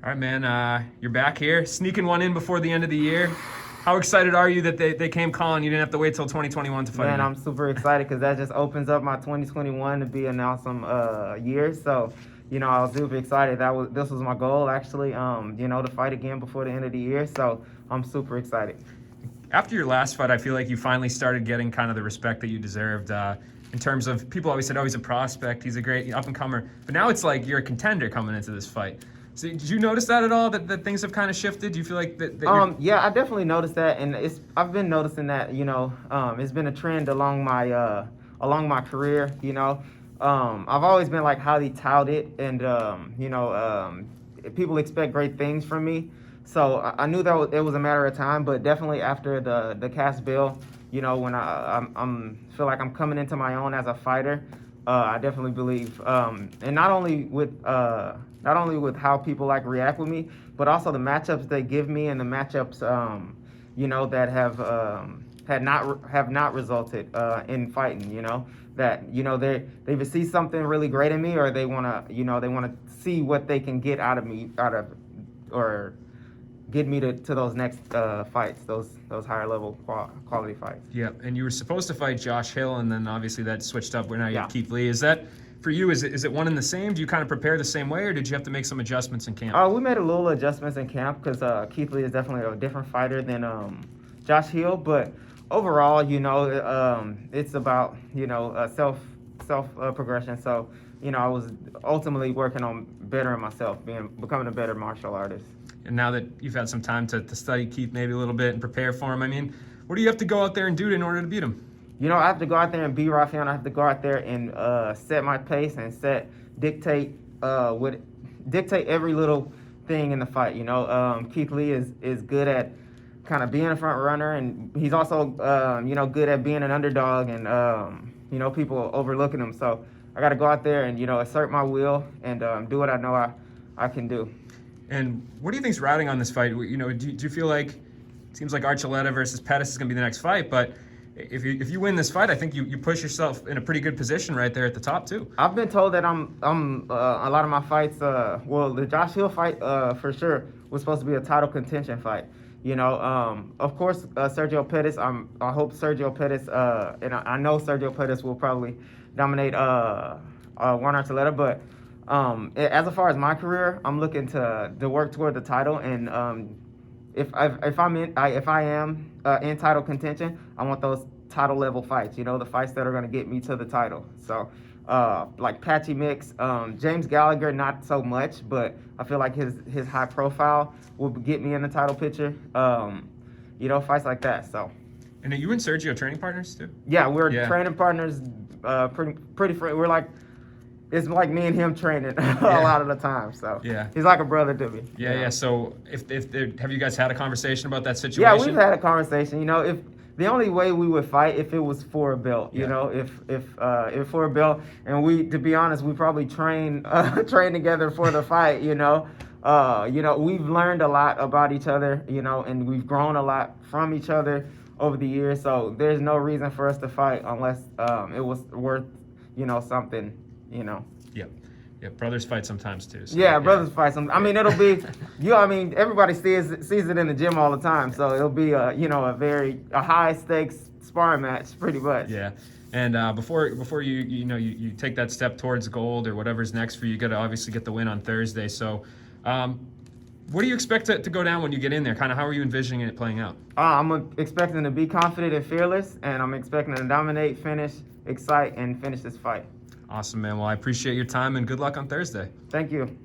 All right, man. You're back here, sneaking one in before the end of the year. How excited are you that they came calling? You didn't have to wait till 2021 to fight Man, again? I'm super excited because that just opens up my 2021 to be an awesome year. So, I was super excited. This was my goal actually. To fight again before the end of the year. So I'm super excited. After your last fight, I feel like you finally started getting kind of the respect that you deserved. In terms of people always said, "Oh, he's a prospect. He's a great up and comer." But now it's like you're a contender coming into this fight. So did you notice that at all? That things have kind of shifted? Do you feel like that? Yeah, I definitely noticed that, and I've been noticing that. It's been a trend along my career. I've always been like highly touted, and people expect great things from me. So I knew that it was a matter of time, but definitely after the Uncasville, when I'm feel like I'm coming into my own as a fighter. I definitely believe, and not only with how people like react with me, but also the matchups they give me and the matchups, that have not resulted in fighting. They either see something really great in me, or they wanna see what they can get out of me, or get me to those next fights, those higher level quality fights. Yeah, and you were supposed to fight Josh Hill, and then obviously that switched up. Where now you have Yeah. Keith Lee. Is that for you? Is it one and the same? Do you kind of prepare the same way, or did you have to make some adjustments in camp? We made a little adjustments in camp because Keith Lee is definitely a different fighter than Josh Hill. But overall, it's about self progression. So I was ultimately working on bettering myself, becoming a better martial artist. And now that you've had some time to study Keith maybe a little bit and prepare for him, I mean, what do you have to go out there and do in order to beat him? I have to go out there and beat Raufeon. I have to go out there and set my pace and dictate every little thing in the fight. Keith Lee is good at kind of being a front runner, and he's also good at being an underdog, and people overlooking him. So I got to go out there and assert my will and do what I know I can do. And what do you think's riding on this fight? Do you feel like it seems like Archuleta versus Pettis is going to be the next fight, but if you win this fight, I think you push yourself in a pretty good position right there at the top too. I've been told that I'm a lot of my fights. The Josh Hill fight for sure was supposed to be a title contention fight. Of course, Sergio Pettis. I hope Sergio Pettis, and I know Sergio Pettis will probably dominate Juan Archuleta, but. As far as my career, I'm looking to work toward the title, and if I am in title contention, I want those title level fights. The fights that are going to get me to the title. So, like Patchy Mix, James Gallagher, not so much, but I feel like his high profile will get me in the title picture. Fights like that. So. And are you and Sergio training partners too? Yeah, we're training partners. Pretty we're like. It's like me and him training a lot of the time, so he's like a brother to me. Yeah. So, have you guys had a conversation about that situation? Yeah, we've had a conversation. If the only way we would fight if it was for a belt, if for a belt, and to be honest, we probably train together for the fight. We've learned a lot about each other, and we've grown a lot from each other over the years. So there's no reason for us to fight unless it was worth, something. Yeah, brothers fight sometimes too. So, brothers fight some. I mean, it'll be, everybody sees it in the gym all the time. So it'll be a high stakes sparring match, pretty much. Yeah, and before you take that step towards gold or whatever's next for you, you got to obviously get the win on Thursday. So, what do you expect to go down when you get in there? Kind of how are you envisioning it playing out? I'm expecting to be confident and fearless, and I'm expecting to dominate, finish, excite, and finish this fight. Awesome, man. Well, I appreciate your time and good luck on Thursday. Thank you.